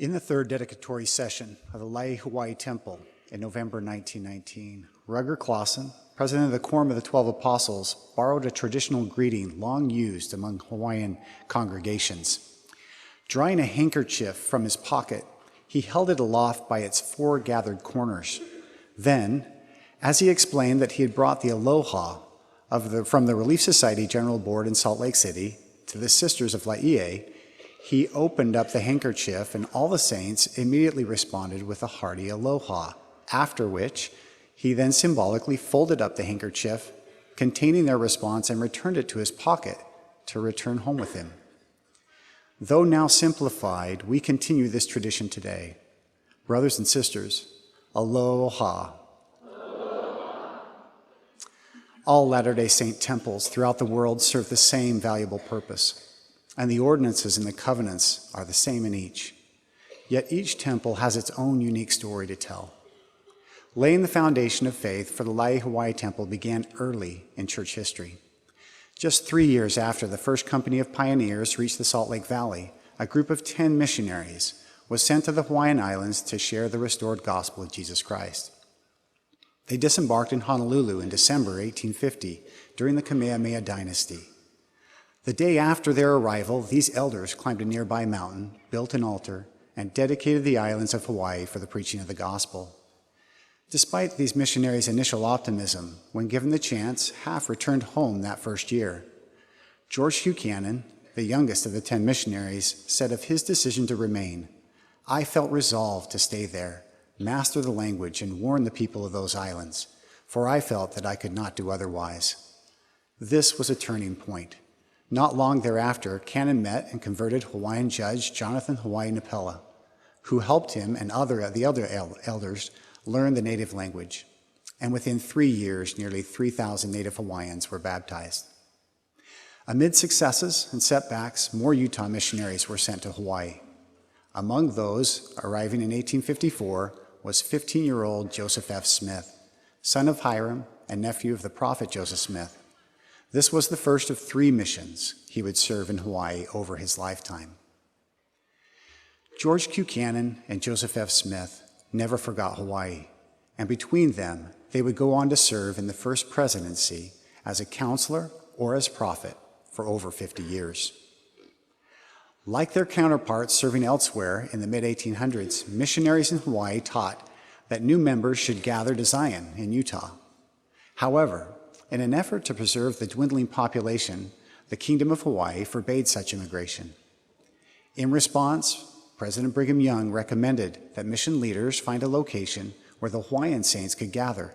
In the third dedicatory session of the Laie Hawaii Temple in November 1919, Rutger Clausen, president of the Quorum of the 12 Apostles, borrowed a traditional greeting long used among Hawaiian congregations. Drawing a handkerchief from his pocket, he held it aloft by its four gathered corners. Then, as he explained that he had brought the Aloha from the Relief Society General Board in Salt Lake City to the Sisters of Laie, he opened up the handkerchief, and all the saints immediately responded with a hearty aloha, after which he then symbolically folded up the handkerchief containing their response and returned it to his pocket to return home with him. Though now simplified, we continue this tradition today. Brothers and sisters, aloha. All Latter-day Saint temples throughout the world serve the same valuable purpose, and the ordinances and the covenants are the same in each. Yet each temple has its own unique story to tell. Laying the foundation of faith for the Laie Hawaii Temple began early in church history. Just 3 years after the first company of pioneers reached the Salt Lake Valley, a group of 10 missionaries was sent to the Hawaiian Islands to share the restored gospel of Jesus Christ. They disembarked in Honolulu in December 1850 during the Kamehameha Dynasty. The day after their arrival, these elders climbed a nearby mountain, built an altar, and dedicated the islands of Hawaii for the preaching of the gospel. Despite these missionaries' initial optimism, when given the chance, half returned home that first year. George Buchanan, the youngest of the 10 missionaries, said of his decision to remain, "I felt resolved to stay there, master the language, and warn the people of those islands, for I felt that I could not do otherwise." This was a turning point. Not long thereafter, Cannon met and converted Hawaiian judge Jonathan Hawaii Napela, who helped him and the other elders learn the native language. And within 3 years, nearly 3,000 native Hawaiians were baptized. Amid successes and setbacks, more Utah missionaries were sent to Hawaii. Among those arriving in 1854 was 15-year-old Joseph F. Smith, son of Hiram and nephew of the prophet Joseph Smith. This was the first of 3 missions he would serve in Hawaii over his lifetime. George Buchanan and Joseph F. Smith never forgot Hawaii, and between them, they would go on to serve in the first presidency as a counselor or as prophet for over 50 years. Like their counterparts serving elsewhere in the mid-1800s, missionaries in Hawaii taught that new members should gather to Zion in Utah. However, in an effort to preserve the dwindling population, the Kingdom of Hawaii forbade such immigration. In response, President Brigham Young recommended that mission leaders find a location where the Hawaiian saints could gather,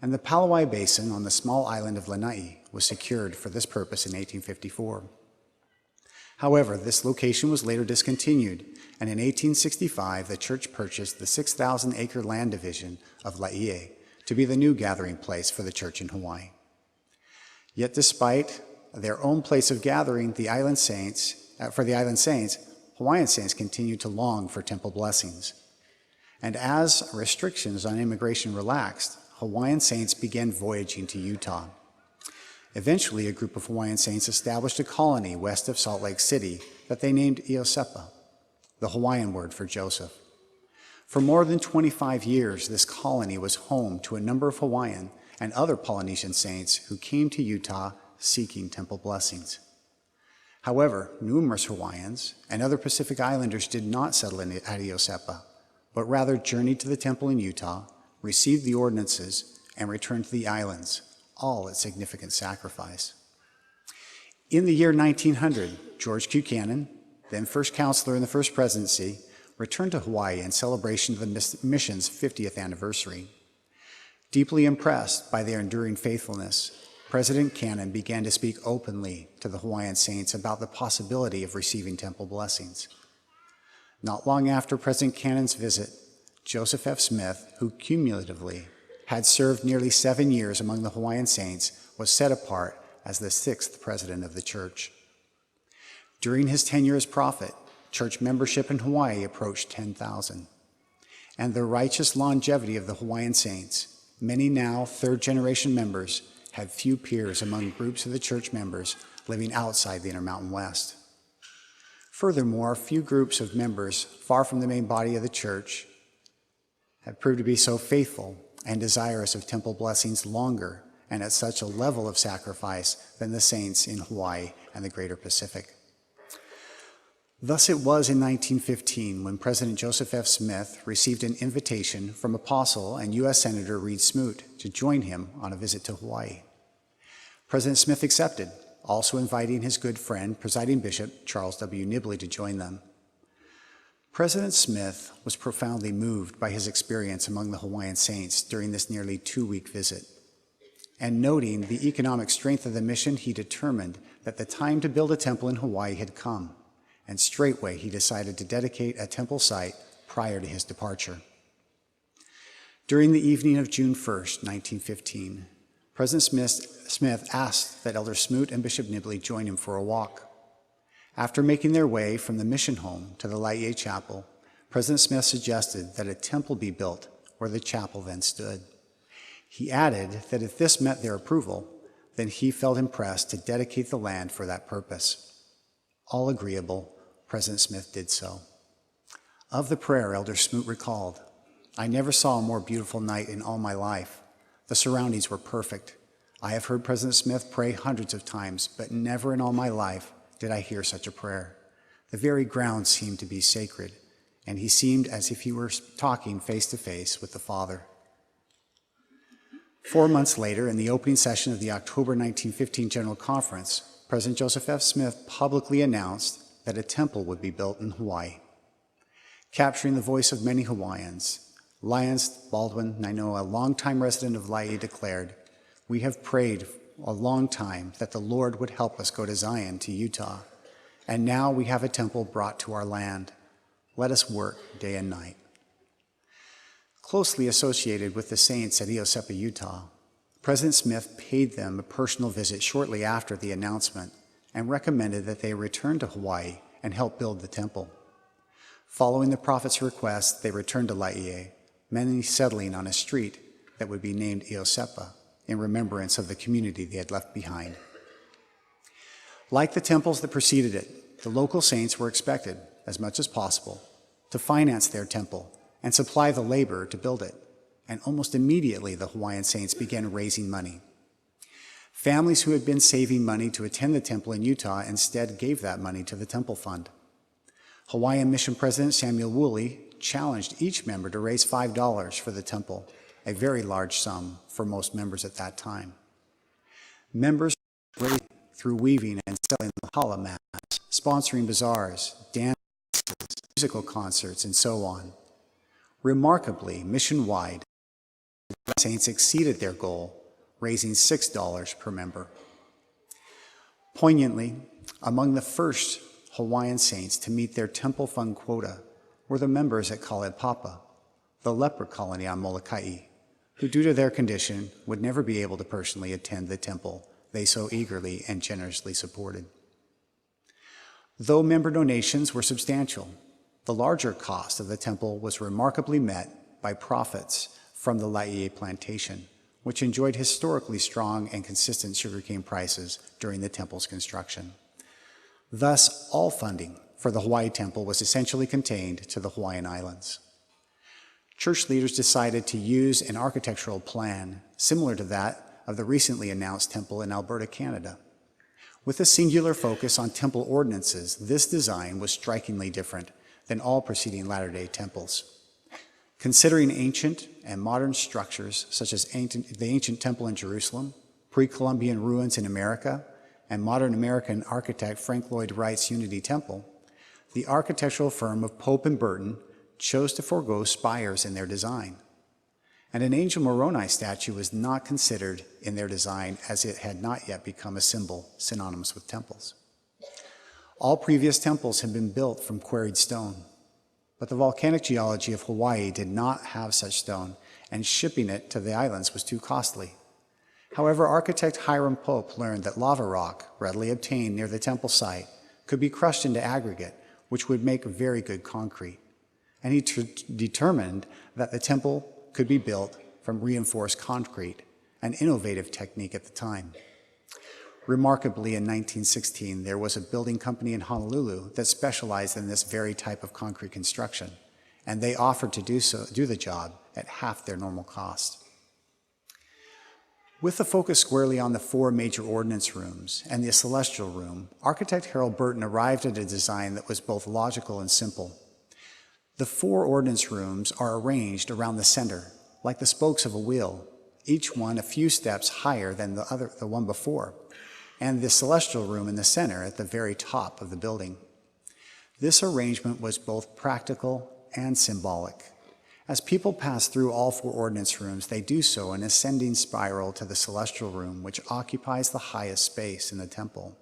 and the Palawai Basin on the small island of Lanai was secured for this purpose in 1854. However, this location was later discontinued, and in 1865, the church purchased the 6,000-acre land division of Laie to be the new gathering place for the church in Hawaii. Yet despite their own place of gathering, the island saints, Hawaiian saints continued to long for temple blessings. And as restrictions on immigration relaxed, Hawaiian saints began voyaging to Utah. Eventually, a group of Hawaiian saints established a colony west of Salt Lake City that they named Iosepa, the Hawaiian word for Joseph. For more than 25 years, this colony was home to a number of Hawaiian and other Polynesian saints who came to Utah seeking temple blessings. However, numerous Hawaiians and other Pacific Islanders did not settle at Iosepa, but rather journeyed to the temple in Utah, received the ordinances, and returned to the islands, all at significant sacrifice. In the year 1900, George Buchanan, then first counselor in the first presidency, returned to Hawaii in celebration of the mission's 50th anniversary. Deeply impressed by their enduring faithfulness, President Cannon began to speak openly to the Hawaiian saints about the possibility of receiving temple blessings. Not long after President Cannon's visit, Joseph F. Smith, who cumulatively had served nearly 7 years among the Hawaiian saints, was set apart as the 6th president of the church. During his tenure as prophet, church membership in Hawaii approached 10,000. And the righteous longevity of the Hawaiian saints, many now third-generation members, had few peers among groups of the church members living outside the Intermountain West. Furthermore, few groups of members far from the main body of the church have proved to be so faithful and desirous of temple blessings longer and at such a level of sacrifice than the saints in Hawaii and the greater Pacific. Thus it was in 1915 when President Joseph F. Smith received an invitation from Apostle and U.S. Senator Reed Smoot to join him on a visit to Hawaii. President Smith accepted, also inviting his good friend, Presiding Bishop Charles W. Nibley, to join them. President Smith was profoundly moved by his experience among the Hawaiian saints during this nearly 2-week visit. And noting the economic strength of the mission, he determined that the time to build a temple in Hawaii had come, and straightway he decided to dedicate a temple site prior to his departure. During the evening of June 1st, 1915, President Smith asked that Elder Smoot and Bishop Nibley join him for a walk. After making their way from the mission home to the Laie chapel, President Smith suggested that a temple be built where the chapel then stood. He added that if this met their approval, then he felt impressed to dedicate the land for that purpose. All agreeable, President Smith did so. Of the prayer, Elder Smoot recalled, "I never saw a more beautiful night in all my life. The surroundings were perfect. I have heard President Smith pray hundreds of times, but never in all my life did I hear such a prayer. The very ground seemed to be sacred, and he seemed as if he were talking face to face with the Father." 4 months later, in the opening session of the October 1915 General Conference, President Joseph F. Smith publicly announced that a temple would be built in Hawaii. Capturing the voice of many Hawaiians, Lyons Baldwin Nainoa, a longtime resident of Laie, declared, "We have prayed a long time that the Lord would help us go to Zion, to Utah, and now we have a temple brought to our land. Let us work day and night." Closely associated with the saints at Iosepa, Utah, President Smith paid them a personal visit shortly after the announcement and recommended that they return to Hawaii and help build the temple. Following the prophet's request, they returned to Laie, many settling on a street that would be named Iosepa in remembrance of the community they had left behind. Like the temples that preceded it, the local saints were expected, as much as possible, to finance their temple and supply the labor to build it, and almost immediately the Hawaiian saints began raising money. Families who had been saving money to attend the temple in Utah instead gave that money to the temple fund. Hawaiian Mission President Samuel Woolley challenged each member to raise $5 for the temple, a very large sum for most members at that time. Members raised through weaving and selling hala mats, sponsoring bazaars, dances, musical concerts, and so on. Remarkably, mission-wide, the saints exceeded their goal, raising $6 per member. Poignantly, among the first Hawaiian saints to meet their temple fund quota were the members at Kalaupapa, the leper colony on Molokai, who due to their condition would never be able to personally attend the temple they so eagerly and generously supported. Though member donations were substantial, the larger cost of the temple was remarkably met by profits from the Laie plantation, which enjoyed historically strong and consistent sugarcane prices during the temple's construction. Thus, all funding for the Hawaii temple was essentially contained to the Hawaiian Islands. Church leaders decided to use an architectural plan similar to that of the recently announced temple in Alberta, Canada. With a singular focus on temple ordinances, this design was strikingly different than all preceding Latter-day temples. Considering ancient and modern structures such as the ancient temple in Jerusalem, pre-Columbian ruins in America, and modern American architect Frank Lloyd Wright's Unity Temple, the architectural firm of Pope and Burton chose to forego spires in their design. And an Angel Moroni statue was not considered in their design as it had not yet become a symbol synonymous with temples. All previous temples had been built from quarried stone, but the volcanic geology of Hawaii did not have such stone, and shipping it to the islands was too costly. However, architect Hiram Pope learned that lava rock, readily obtained near the temple site, could be crushed into aggregate, which would make very good concrete. And he determined that the temple could be built from reinforced concrete, an innovative technique at the time. Remarkably, in 1916, there was a building company in Honolulu that specialized in this very type of concrete construction, and they offered to do the job at half their normal cost. With the focus squarely on the 4 major ordinance rooms and the celestial room, architect Harold Burton arrived at a design that was both logical and simple. The 4 ordinance rooms are arranged around the center, like the spokes of a wheel, each one a few steps higher than the one before, and the celestial room in the center at the very top of the building. This arrangement was both practical and symbolic. As people pass through all 4 ordinance rooms, they do so in ascending spiral to the celestial room, which occupies the highest space in the temple.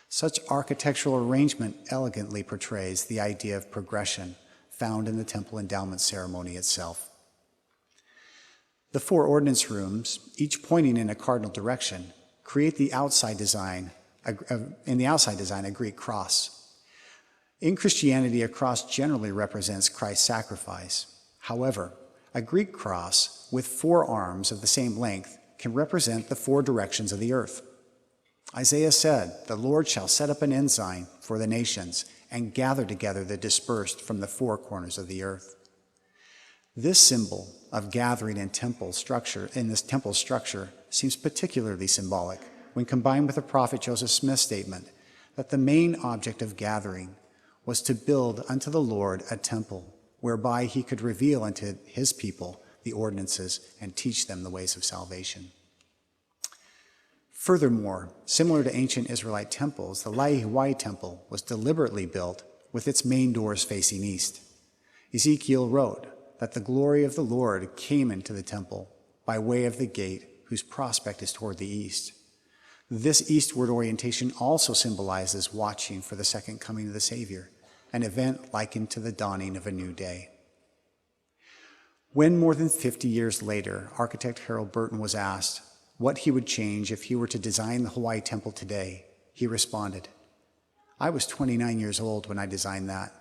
Such architectural arrangement elegantly portrays the idea of progression found in the temple endowment ceremony itself. The 4 ordinance rooms, each pointing in a cardinal direction, create the outside design, a Greek cross. In Christianity, a cross generally represents Christ's sacrifice. However, a Greek cross with 4 arms of the same length can represent the 4 directions of the earth. Isaiah said, "The Lord shall set up an ensign for the nations and gather together the dispersed from the 4 corners of the earth." This symbol of gathering in this temple structure seems particularly symbolic when combined with the prophet Joseph Smith's statement that the main object of gathering was to build unto the Lord a temple whereby he could reveal unto his people the ordinances and teach them the ways of salvation. Furthermore, similar to ancient Israelite temples, the Laie Hawaii temple was deliberately built with its main doors facing east. Ezekiel wrote that the glory of the Lord came into the temple by way of the gate whose prospect is toward the east. This eastward orientation also symbolizes watching for the second coming of the Savior, an event likened to the dawning of a new day. When more than 50 years later, architect Harold Burton was asked what he would change if he were to design the Hawaii Temple today, he responded, "I was 29 years old when I designed that.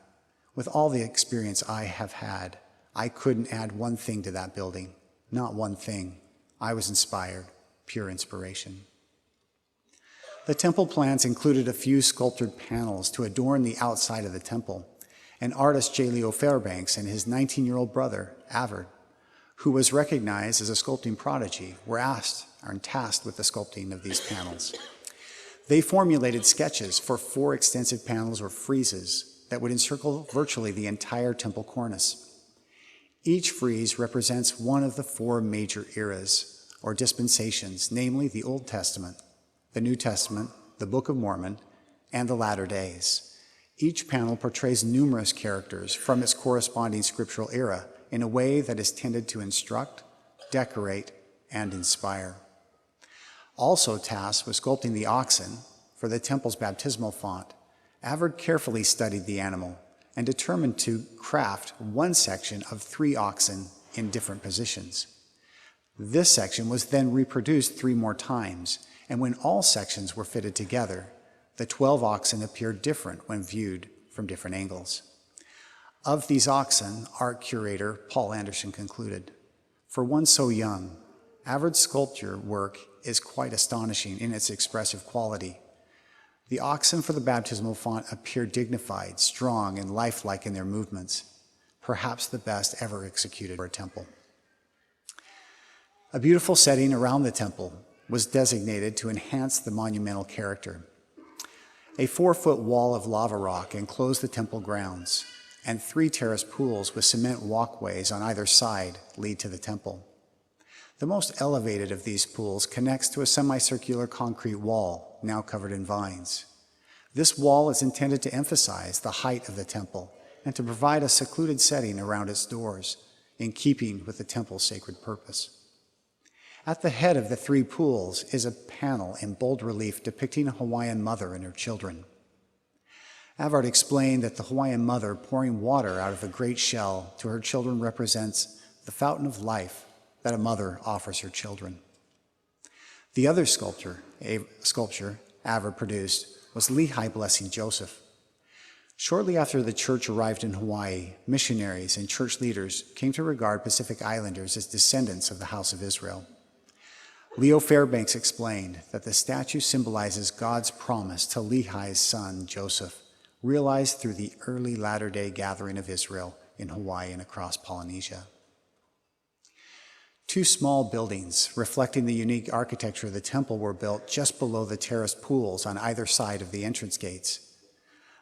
With all the experience I have had, I couldn't add one thing to that building, not one thing. I was inspired, pure inspiration." The temple plans included a few sculptured panels to adorn the outside of the temple, and artist J. Leo Fairbanks and his 19-year-old brother, Avard, who was recognized as a sculpting prodigy, were tasked with the sculpting of these panels. They formulated sketches for 4 extensive panels or friezes that would encircle virtually the entire temple cornice. Each frieze represents one of the 4 major eras or dispensations, namely the Old Testament, the New Testament, the Book of Mormon, and the Latter Days. Each panel portrays numerous characters from its corresponding scriptural era in a way that is tended to instruct, decorate, and inspire. Also tasked with sculpting the oxen for the temple's baptismal font, Avard carefully studied the animal and determined to craft one section of 3 oxen in different positions. This section was then reproduced 3 more times, and when all sections were fitted together, the 12 oxen appeared different when viewed from different angles. Of these oxen, art curator Paul Anderson concluded, "For one so young, Avard's sculpture work is quite astonishing in its expressive quality. The oxen for the baptismal font appear dignified, strong, and lifelike in their movements, perhaps the best ever executed for a temple." A beautiful setting around the temple was designated to enhance the monumental character. A 4-foot wall of lava rock enclosed the temple grounds, and 3 terrace pools with cement walkways on either side lead to the temple. The most elevated of these pools connects to a semicircular concrete wall, now covered in vines. This wall is intended to emphasize the height of the temple and to provide a secluded setting around its doors, in keeping with the temple's sacred purpose. At the head of the 3 pools is a panel in bold relief depicting a Hawaiian mother and her children. Avard explained that the Hawaiian mother pouring water out of a great shell to her children represents the fountain of life that a mother offers her children. The other sculpture Avard produced was Lehi blessing Joseph. Shortly after the church arrived in Hawaii, missionaries and church leaders came to regard Pacific Islanders as descendants of the House of Israel. Leo Fairbanks explained that the statue symbolizes God's promise to Lehi's son, Joseph, realized through the early latter-day gathering of Israel in Hawaii and across Polynesia. Two small buildings reflecting the unique architecture of the temple were built just below the terraced pools on either side of the entrance gates.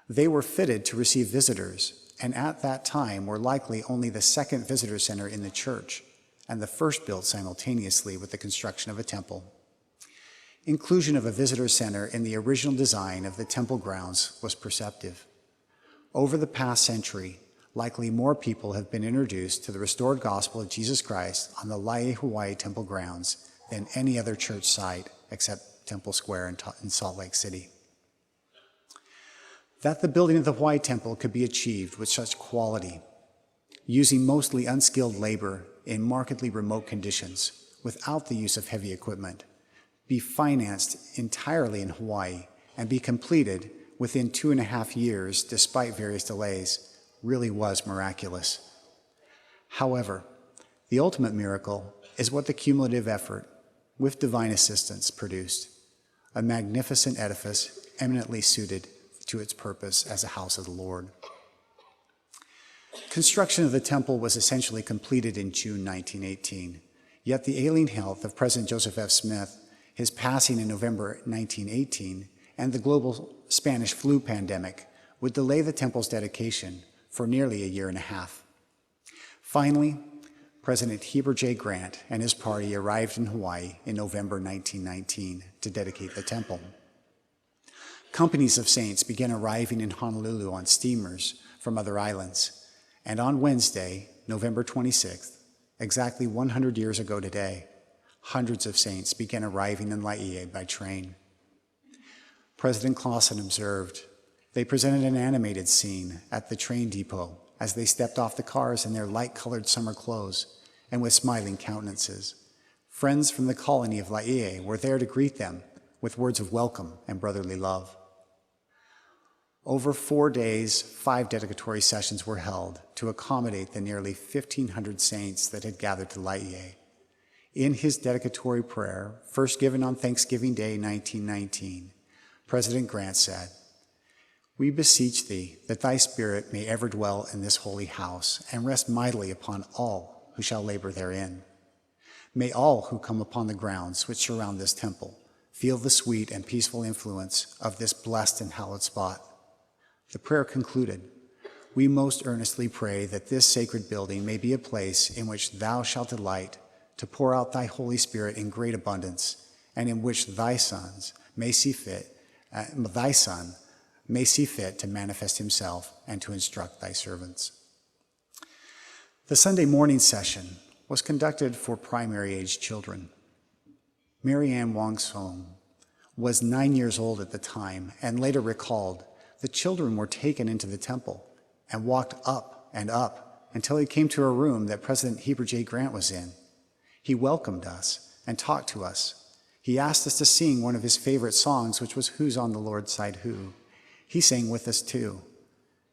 They were fitted to receive visitors, and at that time were likely only the second visitor center in the church, and the first built simultaneously with the construction of a temple. Inclusion of a visitor center in the original design of the temple grounds was perceptive. Over the past century, likely more people have been introduced to the restored gospel of Jesus Christ on the Laie, Hawaii temple grounds than any other church site except Temple Square in Salt Lake City. That the building of the Hawaii temple could be achieved with such quality, using mostly unskilled labor in markedly remote conditions without the use of heavy equipment, be financed entirely in Hawaii, and be completed within 2.5 years despite various delays, really was miraculous. However, the ultimate miracle is what the cumulative effort, with divine assistance, produced: a magnificent edifice eminently suited to its purpose as a house of the Lord. Construction of the temple was essentially completed in June 1918, yet the ailing health of President Joseph F. Smith, his passing in November 1918, and the global Spanish flu pandemic would delay the temple's dedication for nearly 1.5 years. Finally, President Heber J. Grant and his party arrived in Hawaii in November 1919 to dedicate the temple. Companies of saints began arriving in Honolulu on steamers from other islands, and on Wednesday, November 26th, exactly 100 years ago today, hundreds of saints began arriving in Laie by train. President Clausen observed, "They presented an animated scene at the train depot as they stepped off the cars in their light-colored summer clothes and with smiling countenances. Friends from the colony of Laie were there to greet them with words of welcome and brotherly love." Over 4 days, 5 dedicatory sessions were held to accommodate the nearly 1,500 saints that had gathered to Laie. In his dedicatory prayer, first given on Thanksgiving Day 1919, President Grant said, "We beseech thee that thy spirit may ever dwell in this holy house and rest mightily upon all who shall labor therein. May all who come upon the grounds which surround this temple feel the sweet and peaceful influence of this blessed and hallowed spot." The prayer concluded, "We most earnestly pray that this sacred building may be a place in which thou shalt delight to pour out thy Holy Spirit in great abundance, and in which thy Son may see fit to manifest himself and to instruct thy servants." The Sunday morning session was conducted for primary-age children. Mary Ann Wong Song was 9 years old at the time and later recalled, "The children were taken into the temple and walked up and up until he came to a room that President Heber J. Grant was in. He welcomed us and talked to us. He asked us to sing one of his favorite songs, which was 'Who's on the Lord's Side Who?' He sang with us too.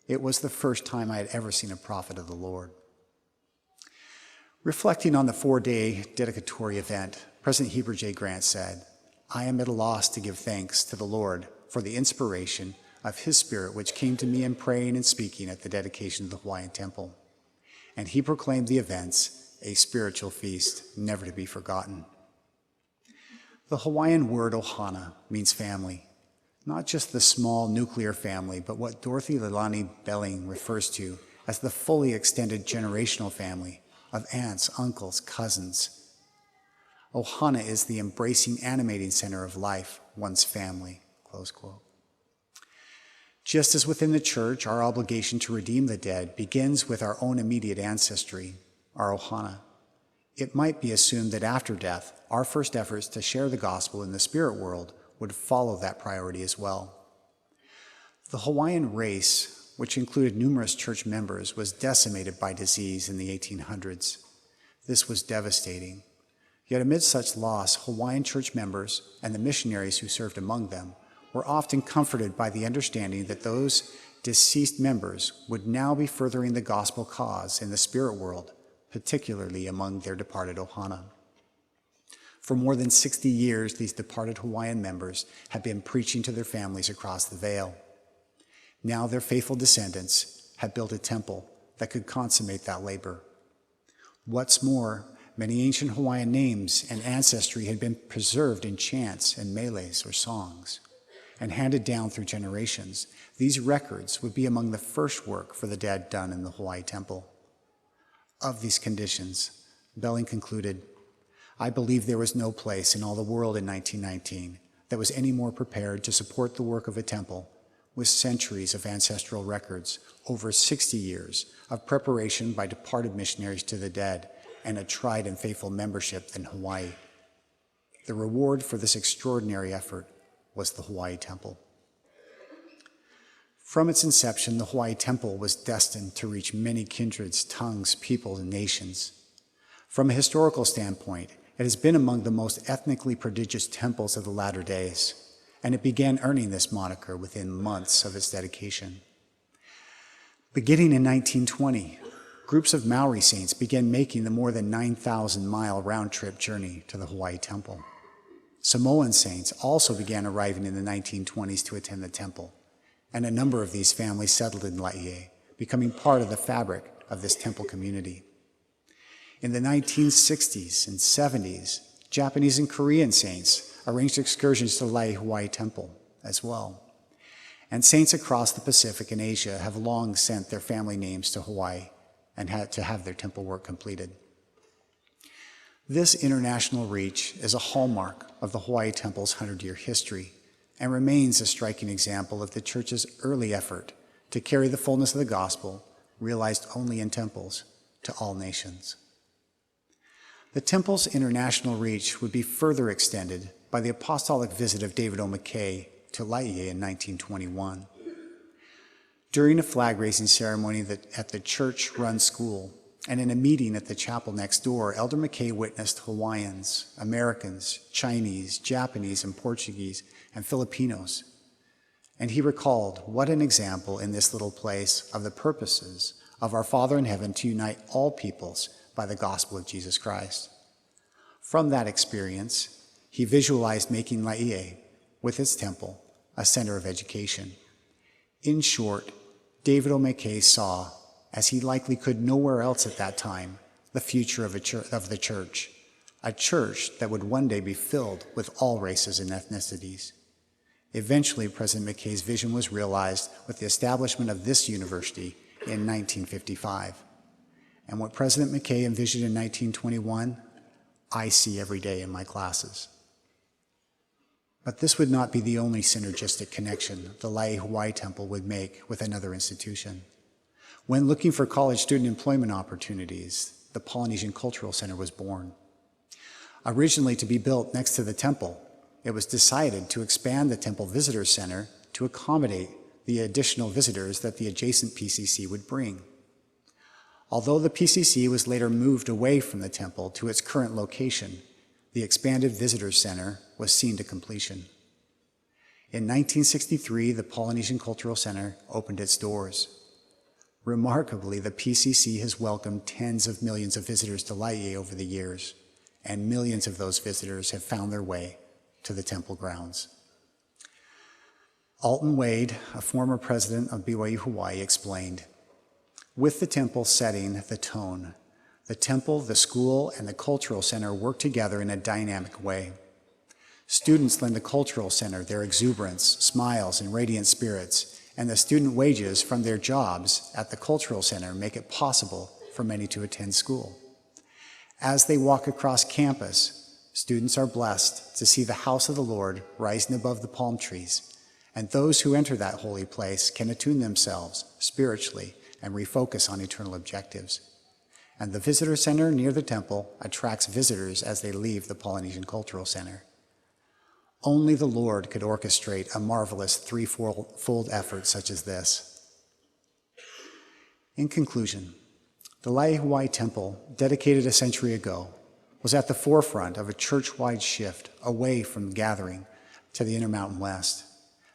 It was the first time I had ever seen a prophet of the Lord." Reflecting on the 4-day dedicatory event, President Heber J. Grant said, "I am at a loss to give thanks to the Lord for the inspiration of his Spirit which came to me in praying and speaking at the dedication of the Hawaiian Temple." And he proclaimed the events a spiritual feast never to be forgotten. The Hawaiian word ohana means family, not just the small nuclear family, but what Dorothy Leilani Belling refers to as the fully extended generational family of aunts, uncles, cousins. Ohana is the embracing, animating center of life, one's family, close quote. Just as within the church, our obligation to redeem the dead begins with our own immediate ancestry, our ohana, it might be assumed that after death, our first efforts to share the gospel in the spirit world would follow that priority as well. The Hawaiian race, which included numerous church members, was decimated by disease in the 1800s. This was devastating. Yet amid such loss, Hawaiian church members and the missionaries who served among them were often comforted by the understanding that those deceased members would now be furthering the gospel cause in the spirit world, particularly among their departed ohana. For more than 60 years, these departed Hawaiian members have been preaching to their families across the Veil. Now their faithful descendants have built a temple that could consummate that labor. What's more, many ancient Hawaiian names and ancestry had been preserved in chants and meles or songs and handed down through generations. These records would be among the first work for the dead done in the Hawaii Temple. Of these conditions, Belling concluded, "I believe there was no place in all the world in 1919 that was any more prepared to support the work of a temple with centuries of ancestral records, over 60 years of preparation by departed missionaries to the dead, and a tried and faithful membership than Hawaii." The reward for this extraordinary effort was the Hawaii Temple. From its inception, the Hawaii Temple was destined to reach many kindreds, tongues, peoples, and nations. From a historical standpoint, it has been among the most ethnically prodigious temples of the latter days, and it began earning this moniker within months of its dedication. Beginning in 1920, groups of Maori saints began making the more than 9,000-mile round-trip journey to the Hawaii Temple. Samoan saints also began arriving in the 1920s to attend the temple, and a number of these families settled in Laie, becoming part of the fabric of this temple community. In the 1960s and 70s, Japanese and Korean saints arranged excursions to Laie Hawaii Temple as well. And saints across the Pacific and Asia have long sent their family names to Hawaii and had to have their temple work completed. This international reach is a hallmark of the Hawaii Temple's 100-year history and remains a striking example of the Church's early effort to carry the fullness of the gospel, realized only in temples, to all nations. The temple's international reach would be further extended by the apostolic visit of David O. McKay to Laie in 1921. During a flag-raising ceremony at the church-run school and in a meeting at the chapel next door, Elder McKay witnessed Hawaiians, Americans, Chinese, Japanese, and Portuguese, and Filipinos. And he recalled what an example in this little place of the purposes of our Father in heaven to unite all peoples by the gospel of Jesus Christ. From that experience, he visualized making Laie, with its temple, a center of education. In short, David O. McKay saw, as he likely could nowhere else at that time, the future of the church, a church that would one day be filled with all races and ethnicities. Eventually, President McKay's vision was realized with the establishment of this university in 1955. And what President McKay envisioned in 1921, I see every day in my classes. But this would not be the only synergistic connection the Laie Hawaii Temple would make with another institution. When looking for college student employment opportunities, the Polynesian Cultural Center was born. Originally to be built next to the temple, it was decided to expand the Temple Visitor Center to accommodate the additional visitors that the adjacent PCC would bring. Although the PCC was later moved away from the temple to its current location, the expanded Visitor Center was seen to completion. In 1963, the Polynesian Cultural Center opened its doors. Remarkably, the PCC has welcomed tens of millions of visitors to Laie over the years, and millions of those visitors have found their way to the temple grounds. Alton Wade, a former president of BYU-Hawaii, explained, "With the temple setting the tone, the temple, the school, and the cultural center work together in a dynamic way. Students lend the cultural center their exuberance, smiles, and radiant spirits, and the student wages from their jobs at the cultural center make it possible for many to attend school. As they walk across campus, students are blessed to see the house of the Lord rising above the palm trees, and those who enter that holy place can attune themselves spiritually and refocus on eternal objectives. And the visitor center near the temple attracts visitors as they leave the Polynesian Cultural Center. Only the Lord could orchestrate a marvelous threefold effort such as this." In conclusion, the Laie Hawaii Temple, dedicated a century ago, was at the forefront of a church-wide shift away from gathering to the Intermountain West.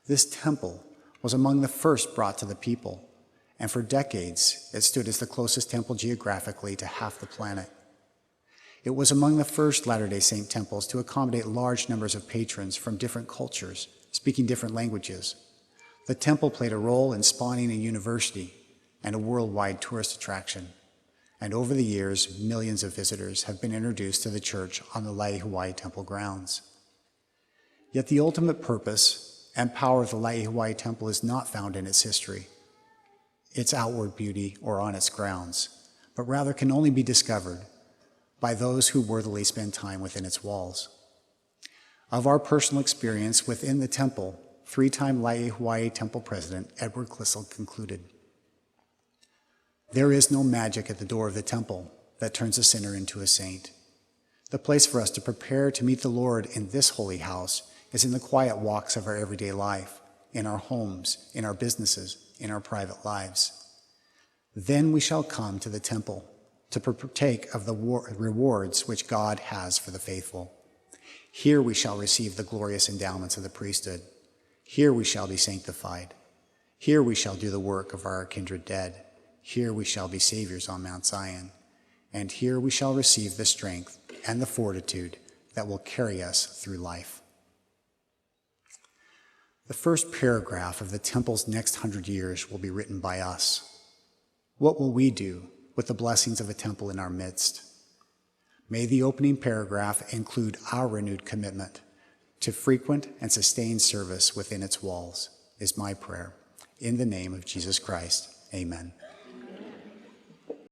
This temple was among the first brought to the people, and for decades, it stood as the closest temple geographically to half the planet. It was among the first Latter-day Saint temples to accommodate large numbers of patrons from different cultures, speaking different languages. The temple played a role in spawning a university and a worldwide tourist attraction. And over the years, millions of visitors have been introduced to the church on the Laie Hawaii Temple grounds. Yet the ultimate purpose and power of the Laie Hawaii Temple is not found in its history, its outward beauty, or on its grounds, but rather can only be discovered by those who worthily spend time within its walls. Of our personal experience within the temple, 3-time Laie Hawaii Temple President Edward Clissold concluded, "There is no magic at the door of the temple that turns a sinner into a saint. The place for us to prepare to meet the Lord in this holy house is in the quiet walks of our everyday life, in our homes, in our businesses, in our private lives. Then we shall come to the temple to partake of the rewards which God has for the faithful. Here we shall receive the glorious endowments of the priesthood. Here we shall be sanctified. Here we shall do the work of our kindred dead. Here we shall be saviors on Mount Zion. And here we shall receive the strength and the fortitude that will carry us through life." The first paragraph of the temple's next 100 years will be written by us. What will we do with the blessings of a temple in our midst? May the opening paragraph include our renewed commitment to frequent and sustained service within its walls, is my prayer. In the name of Jesus Christ, amen.